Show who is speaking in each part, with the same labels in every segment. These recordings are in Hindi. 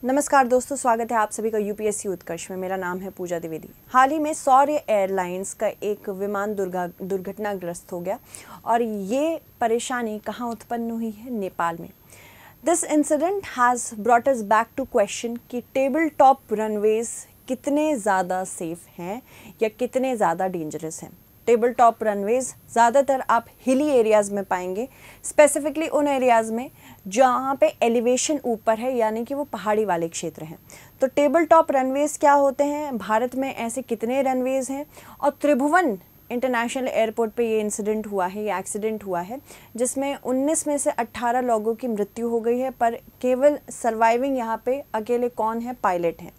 Speaker 1: नमस्कार दोस्तों, स्वागत है आप सभी का यूपीएससी उत्कर्ष में। मेरा नाम है पूजा द्विवेदी। हाल ही में सौर्य एयरलाइंस का एक विमान दुर्घटनाग्रस्त हो गया और ये परेशानी कहाँ उत्पन्न हुई है? नेपाल में। This incident has brought us back to question कि टेबल टॉप रनवेज कितने ज़्यादा सेफ हैं या कितने ज़्यादा डेंजरस हैं। टेबल टॉप रनवेज ज़्यादातर आप हिली एरियाज़ में पाएंगे, स्पेसिफिकली उन एरियाज़ में जहाँ पे एलिवेशन ऊपर है, यानी कि वो पहाड़ी वाले क्षेत्र हैं। तो टेबल टॉप रनवेज क्या होते हैं, भारत में ऐसे कितने रनवेज हैं, और त्रिभुवन इंटरनेशनल एयरपोर्ट पे ये इंसिडेंट हुआ है, ये एक्सीडेंट हुआ है, जिसमें 19 में से 18 लोगों की मृत्यु हो गई है, पर केवल सर्वाइविंग यहाँ पे अकेले कौन है? पायलट हैं।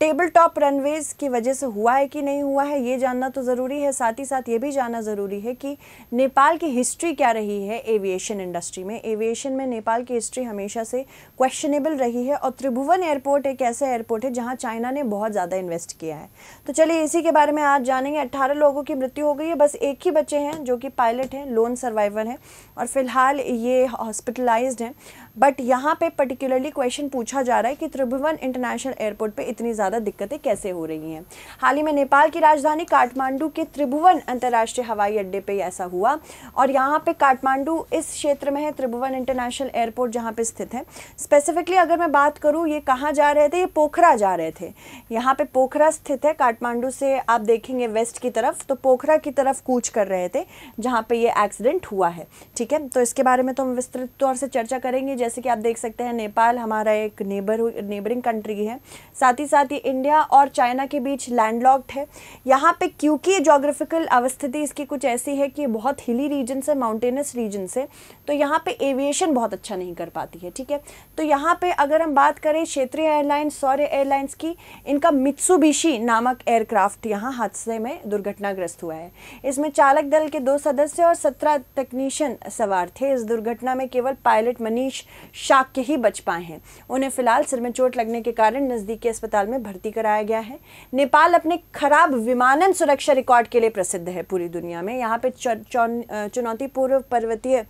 Speaker 1: टेबल टॉप रनवेज की वजह से हुआ है कि नहीं हुआ है, ये जानना तो ज़रूरी है। साथ ही साथ ये भी जानना ज़रूरी है कि नेपाल की हिस्ट्री क्या रही है एविएशन इंडस्ट्री में। एविएशन में नेपाल की हिस्ट्री हमेशा से क्वेश्चनेबल रही है, और त्रिभुवन एयरपोर्ट एक ऐसा एयरपोर्ट है जहां चाइना ने बहुत ज़्यादा इन्वेस्ट किया है। तो चलिए इसी के बारे में आज जानेंगे। 18 लोगों की मृत्यु हो गई है, बस एक ही बच्चे हैं जो कि पायलट हैं, लोन सर्वाइवर हैं, और फिलहाल ये हॉस्पिटलाइज्ड हैं। बट यहाँ पे पर्टिकुलरली क्वेश्चन पूछा जा रहा है कि त्रिभुवन इंटरनेशनल एयरपोर्ट पे इतनी ज़्यादा दिक्कतें कैसे हो रही हैं। हाल ही में नेपाल की राजधानी काठमांडू के त्रिभुवन अंतर्राष्ट्रीय हवाई अड्डे पे ऐसा हुआ, और यहाँ पे काठमांडू इस क्षेत्र में है, त्रिभुवन इंटरनेशनल एयरपोर्ट जहाँ पे स्थित है। स्पेसिफिकली अगर मैं बात करूँ, ये कहाँ जा रहे थे? ये पोखरा जा रहे थे। यहाँ पे पोखरा स्थित है, काठमांडू से आप देखेंगे वेस्ट की तरफ, तो पोखरा की तरफ कूच कर रहे थे जहाँ पे ये एक्सीडेंट हुआ है। ठीक है, तो इसके बारे में तो हम विस्तृत तौर से चर्चा करेंगे। जैसे कि आप देख सकते हैं, नेपाल हमारा एक नेबरिंग कंट्री है, साथ ही साथ ये इंडिया और चाइना के बीच लैंडलॉक्ड है। यहाँ पे क्योंकि जोग्राफिकल अवस्थिति इसकी कुछ ऐसी है कि बहुत हिली रीजन से, माउंटेनस रीजन से, तो यहाँ पे एविएशन बहुत अच्छा नहीं कर पाती है। ठीक है, तो यहाँ पे अगर हम बात करें क्षेत्रीय एयरलाइंस सौर्य एयरलाइंस की, इनका मित्सुबिशी नामक एयरक्राफ्ट यहाँ हादसे में दुर्घटनाग्रस्त हुआ है। इसमें चालक दल के 2 सदस्य और 17 टेक्नीशियन सवार थे। इस दुर्घटना में केवल पायलट मनीष शाक्य ही बच पाए हैं। उन्हें फिलहाल सिर में चोट लगने के कारण नजदीकी अस्पताल में भर्ती कराया गया है। नेपाल अपने खराब विमानन सुरक्षा रिकॉर्ड के लिए प्रसिद्ध है पूरी दुनिया में। यहाँ पे चुनौतीपूर्ण पर्वतीय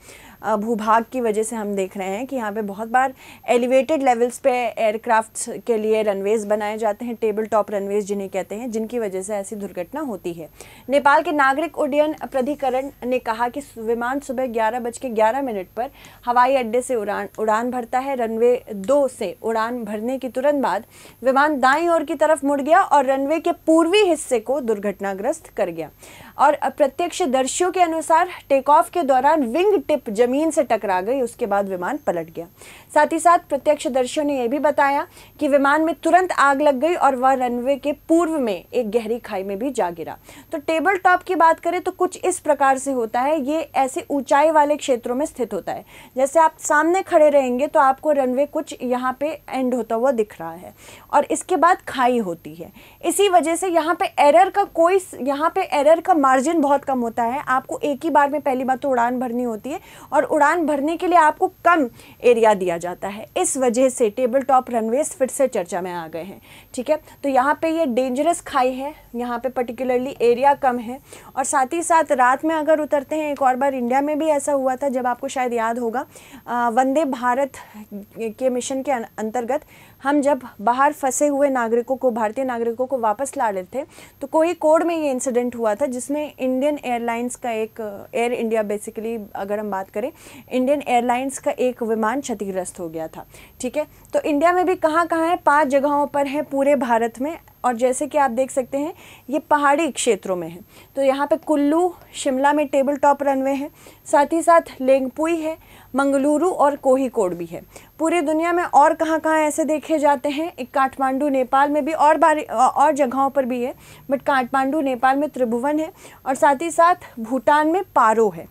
Speaker 1: भूभाग की वजह से हम देख रहे हैं कि यहाँ पे बहुत बार एलिवेटेड लेवल्स पे एयरक्राफ्ट्स के लिए रनवेज बनाए जाते हैं, टेबल टॉप रनवेज जिन्हें कहते हैं, जिनकी वजह से ऐसी दुर्घटना होती है। नेपाल के नागरिक उड्डयन प्राधिकरण ने कहा कि विमान सुबह 11:11 पर हवाई अड्डे से उड़ान भरता है। रनवे 2 से उड़ान भरने की तुरंत बाद विमान दाईं ओर की तरफ मुड़ गया और रनवे के पूर्वी हिस्से को दुर्घटनाग्रस्त कर गया। और प्रत्यक्षदर्शियों के अनुसार टेक ऑफ के दौरान विंग टिप जमीन से टकरा गई, उसके बाद विमान पलट गया। साथ ही साथ प्रत्यक्षदर्शियों ने यह भी बताया कि विमान में तुरंत आग लग गई और वह रनवे के पूर्व में एक गहरी खाई में भी जा गिरा। तो टेबल टॉप की बात करें तो कुछ इस प्रकार से होता है। ये ऐसे ऊंचाई वाले क्षेत्रों में स्थित होता है। जैसे आप सामने खड़े रहेंगे तो आपको रनवे कुछ यहाँ पे एंड होता हुआ दिख रहा है, और इसके बाद खाई होती है। इसी वजह से यहाँ पे एरर का मार्जिन बहुत कम होता है। आपको एक ही बार में पहली बात तो उड़ान भरनी होती है, और उड़ान भरने के लिए आपको कम एरिया दिया जाता है। इस वजह से टेबल टॉप रनवेज फिर से चर्चा में आ गए हैं। ठीक है, तो यहाँ पे ये डेंजरस खाई है, यहाँ पे पर्टिकुलरली एरिया कम है, और साथ ही साथ रात में अगर उतरते हैं, एक और बार इंडिया में भी ऐसा हुआ था, जब आपको शायद याद होगा, वंदे भारत के मिशन के अंतर्गत हम जब बाहर फंसे हुए नागरिकों को, भारतीय नागरिकों को वापस ला रहे थे, तो कोझिकोड में ये इंसिडेंट हुआ था, जिसमें इंडियन एयरलाइंस का एक एयर इंडिया, बेसिकली अगर हम बात करें, इंडियन एयरलाइंस का एक विमान क्षतिग्रस्त हो गया था। ठीक है, तो इंडिया में भी कहाँ कहाँ है? 5 जगहों पर है पूरे भारत में, और जैसे कि आप देख सकते हैं ये पहाड़ी क्षेत्रों में है। तो यहाँ पे कुल्लू, शिमला में टेबल टॉप रनवे है, साथ ही साथ लेंगपुई है, मंगलुरु और कोझिकोड भी है। पूरी दुनिया में और कहाँ कहाँ ऐसे देखे जाते हैं? एक काठमांडू नेपाल में भी और जगहों पर भी है, बट काठमांडू नेपाल में त्रिभुवन है, और साथ ही साथ भूटान में पारो है।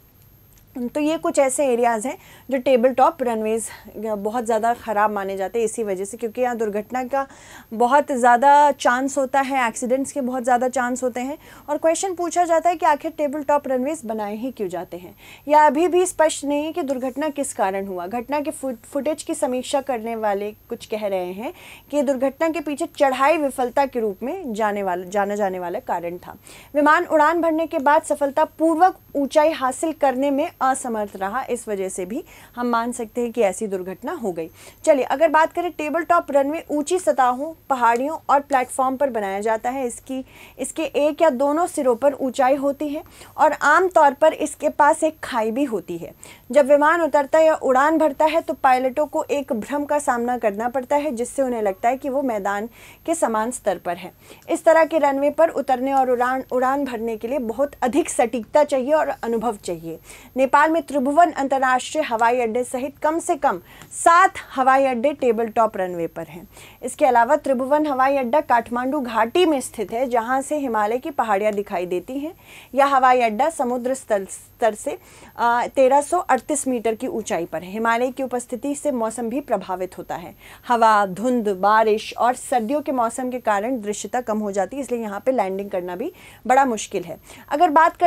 Speaker 1: तो ये कुछ ऐसे एरियाज़ हैं जो टेबल टॉप रनवेज बहुत ज़्यादा ख़राब माने जाते हैं इसी वजह से, क्योंकि यहाँ दुर्घटना का बहुत ज़्यादा चांस होता है, एक्सीडेंट्स के बहुत ज़्यादा चांस होते हैं। और क्वेश्चन पूछा जाता है कि आखिर टेबल टॉप रनवेज बनाए ही क्यों जाते हैं। यह अभी भी स्पष्ट नहीं है कि दुर्घटना किस कारण हुआ। घटना के फुटेज की समीक्षा करने वाले कुछ कह रहे हैं कि दुर्घटना के पीछे चढ़ाई विफलता के रूप में जाना जाने वाला कारण था। विमान उड़ान भरने के बाद सफलतापूर्वक ऊंचाई हासिल करने में असमर्थ रहा, इस वजह से भी हम मान सकते हैं कि ऐसी दुर्घटना हो गई। चलिए अगर बात करें टेबल टॉप रनवे ऊंची सतहों, पहाड़ियों और प्लेटफॉर्म पर बनाया जाता है। इसके एक या दोनों सिरों पर ऊंचाई होती है और आमतौर पर इसके पास एक खाई भी होती है। जब विमान उतरता है या उड़ान भरता है तो पायलटों को एक भ्रम का सामना करना पड़ता है, जिससे उन्हें लगता है कि वो मैदान के समान स्तर पर है। इस तरह के रनवे पर उतरने और उड़ान भरने के लिए बहुत अधिक सटीकता चाहिए और अनुभव चाहिए। नेपाल में त्रिभुवन अंतर्राष्ट्रीय हवाई अड्डे सहित कम से कम 7 हवाई अड्डे टेबल टॉप रनवे पर हैं। इसके अलावा त्रिभुवन हवाई अड्डा काठमांडू घाटी में स्थित है, जहां से हिमालय की पहाड़ियां दिखाई देती हैं। यह हवाई अड्डा समुद्र स्तर से 1338 मीटर की ऊंचाई पर है। हिमालय की उपस्थिति से मौसम भी प्रभावित होता है। हवा, धुंध, बारिश और सर्दियों के मौसम के कारण दृश्यता कम हो जाती है, इसलिए यहाँ पे लैंडिंग करना भी बड़ा मुश्किल है। अगर बात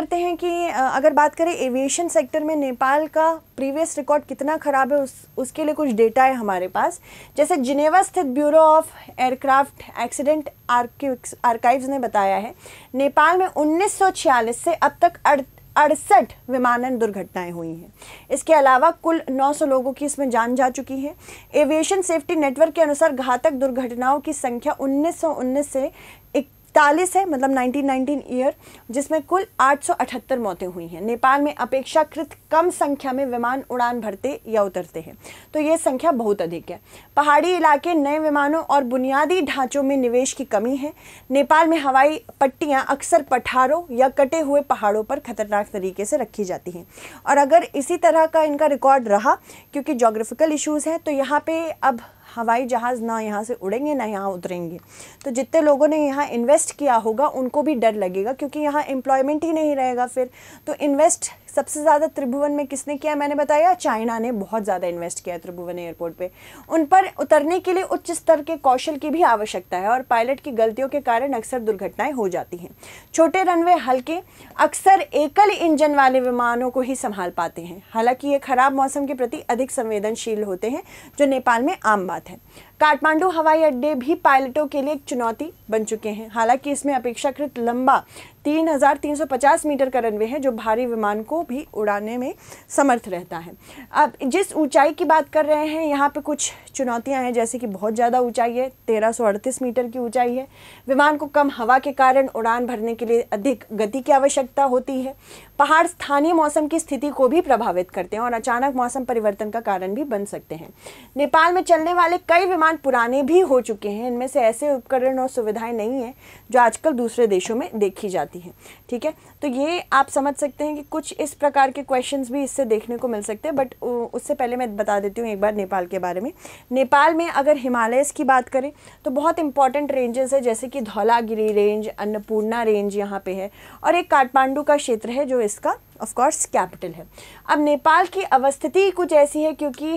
Speaker 1: करें एविएशन सेक्टर में नेपाल का प्रीवियस रिकॉर्ड कितना खराब है, उसके लिए कुछ डेटा है हमारे पास। जैसे जिनेवा स्थित bureau of aircraft accident archives ने बताया है, नेपाल में 1946 से अब तक 68 विमानन दुर्घटनाएं हुई हैं। इसके अलावा कुल 900 लोगों की इसमें जान जा चुकी है। एविएशन सेफ्टी नेटवर्क के अनुसार घातक दुर्घटनाओं की संख्या 1919 से 41 है, मतलब 1919 ईयर, जिसमें कुल 878 मौतें हुई हैं। नेपाल में अपेक्षाकृत कम संख्या में विमान उड़ान भरते या उतरते हैं, तो ये संख्या बहुत अधिक है। पहाड़ी इलाके, नए विमानों और बुनियादी ढांचों में निवेश की कमी है। नेपाल में हवाई पट्टियां अक्सर पठारों या कटे हुए पहाड़ों पर खतरनाक तरीके से रखी जाती हैं, और अगर इसी तरह का इनका रिकॉर्ड रहा, क्योंकि जोग्राफिकल इश्यूज़ हैं, तो यहाँ पे अब हवाई जहाज़ ना यहाँ से उड़ेंगे ना यहाँ उतरेंगे। तो जितने लोगों ने यहाँ इन्वेस्ट किया होगा उनको भी डर लगेगा, क्योंकि यहाँ एम्प्लॉयमेंट ही नहीं रहेगा फिर। तो इन्वेस्ट सबसे ज़्यादा त्रिभुवन में किसने किया, मैंने बताया चाइना ने बहुत ज़्यादा इन्वेस्ट किया है त्रिभुवन एयरपोर्ट पे। उन पर उतरने के लिए उच्च स्तर के कौशल की भी आवश्यकता है, और पायलट की गलतियों के कारण अक्सर दुर्घटनाएं हो जाती हैं। छोटे रनवे हल्के, अक्सर एकल इंजन वाले विमानों को ही संभाल पाते हैं। हालांकि ये खराब मौसम के प्रति अधिक संवेदनशील होते हैं, जो नेपाल में आम बात है। काठमांडू हवाई अड्डे भी पायलटों के लिए एक चुनौती बन चुके हैं। हालांकि इसमें अपेक्षाकृत लंबा 3350 मीटर का रनवे है, जो भारी विमान को भी उड़ाने में समर्थ रहता है। अब जिस ऊंचाई की बात कर रहे हैं, यहाँ पे कुछ चुनौतियाँ हैं, जैसे कि बहुत ज़्यादा ऊंचाई है, 1338 मीटर की ऊंचाई है। विमान को कम हवा के कारण उड़ान भरने के लिए अधिक गति की आवश्यकता होती है। पहाड़ स्थानीय मौसम की स्थिति को भी प्रभावित करते हैं और अचानक मौसम परिवर्तन का कारण भी बन सकते हैं। नेपाल में चलने वाले कई विमान पुराने भी हो चुके हैं। इनमें से ऐसे उपकरण और सुविधाएं नहीं हैं जो आजकल दूसरे देशों में देखी जाती हैं। ठीक है, तो ये आप समझ सकते हैं कि कुछ इस प्रकार के क्वेश्चंस भी इससे देखने को मिल सकते हैं। बट उससे पहले मैं बता देती हूँ एक बार नेपाल के बारे में। नेपाल में अगर हिमालयस की बात करें तो बहुत इंपॉर्टेंट रेंजेस है, जैसे कि धौलागिरी रेंज, अन्नपूर्णा रेंज यहाँ पे है, और एक काठमांडू का क्षेत्र है जो इसका ऑफ कोर्स कैपिटल है। अब नेपाल की अवस्थिति कुछ ऐसी है, क्योंकि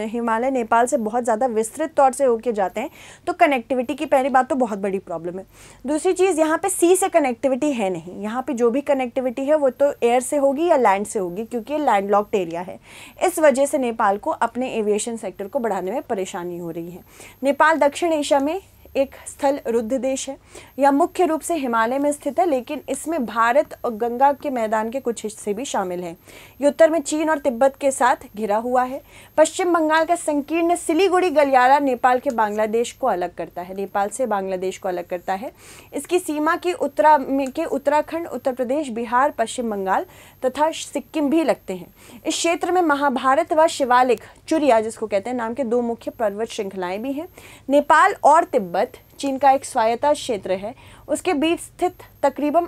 Speaker 1: हिमालय नेपाल से बहुत ज़्यादा विस्तृत तौर से होके जाते हैं, तो कनेक्टिविटी की पहली बात तो बहुत बड़ी प्रॉब्लम है। दूसरी चीज़, यहाँ पे सी से कनेक्टिविटी है नहीं। यहाँ पे जो भी कनेक्टिविटी है वो तो एयर से होगी या लैंड से होगी, क्योंकि ये लैंडलॉक्ड एरिया है। इस वजह से नेपाल को अपने एविएशन सेक्टर को बढ़ाने में परेशानी हो रही है। नेपाल दक्षिण एशिया में एक स्थल रुद्ध देश है। यह मुख्य रूप से हिमालय में स्थित है, लेकिन इसमें भारत और गंगा के मैदान के कुछ हिस्से भी शामिल हैं। ये उत्तर में चीन और तिब्बत के साथ घिरा हुआ है। पश्चिम बंगाल का संकीर्ण सिलीगुड़ी गलियारा नेपाल के बांग्लादेश को अलग करता है, नेपाल से बांग्लादेश को अलग करता है। इसकी सीमा की उत्तराखंड, उत्तर प्रदेश, बिहार, पश्चिम बंगाल तथा सिक्किम भी लगते हैं। इस क्षेत्र में महाभारत व शिवालिक चुरिया, जिसको कहते हैं, नाम के 2 मुख्य पर्वत श्रृंखलाएं भी हैं। नेपाल और तिब्बत चीन का एक स्वायत्त क्षेत्र है। उसके बीच स्थित तकरीबन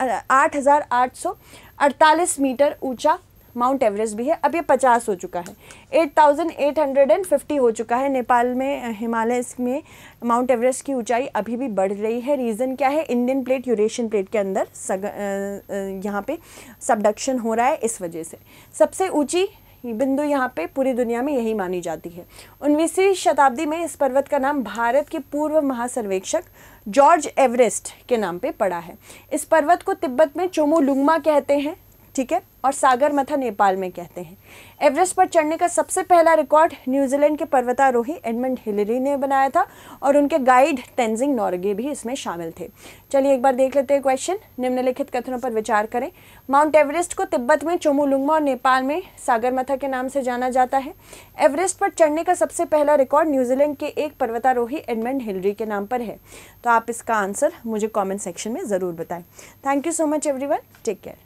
Speaker 1: 8848 मीटर ऊंचा माउंट एवरेस्ट भी है। अब ये 50 हो चुका है, 8850 हो चुका है। नेपाल में हिमालय में माउंट एवरेस्ट की ऊंचाई अभी भी बढ़ रही है। रीज़न क्या है? इंडियन प्लेट यूरेशियन प्लेट के अंदर यहाँ पे सबडक्शन हो रहा है, इस वजह से। सबसे ऊंची बिंदु यहाँ पे पूरी दुनिया में यही मानी जाती है। 19वीं शताब्दी में इस पर्वत का नाम भारत के पूर्व महासर्वेक्षक जॉर्ज एवरेस्ट के नाम पे पड़ा है। इस पर्वत को तिब्बत में चोमोलुंगमा कहते हैं। ठीक है, और सागरमाथा नेपाल में कहते हैं। एवरेस्ट पर चढ़ने का सबसे पहला रिकॉर्ड न्यूजीलैंड के पर्वतारोही एडमंड हिलरी ने बनाया था और उनके गाइड तेंजिंग नोर्गे भी इसमें शामिल थे। चलिए एक बार देख लेते हैं क्वेश्चन। निम्नलिखित कथनों पर विचार करें। माउंट एवरेस्ट को तिब्बत में चोमुलुंगमा और नेपाल में सागरमाथा के नाम से जाना जाता है। एवरेस्ट पर चढ़ने का सबसे पहला रिकॉर्ड न्यूजीलैंड के एक पर्वतारोही एडमंड हिलरी के नाम पर है। तो आप इसका आंसर मुझे कॉमेंट सेक्शन में ज़रूर बताएं। Thank you so much everyone, take care.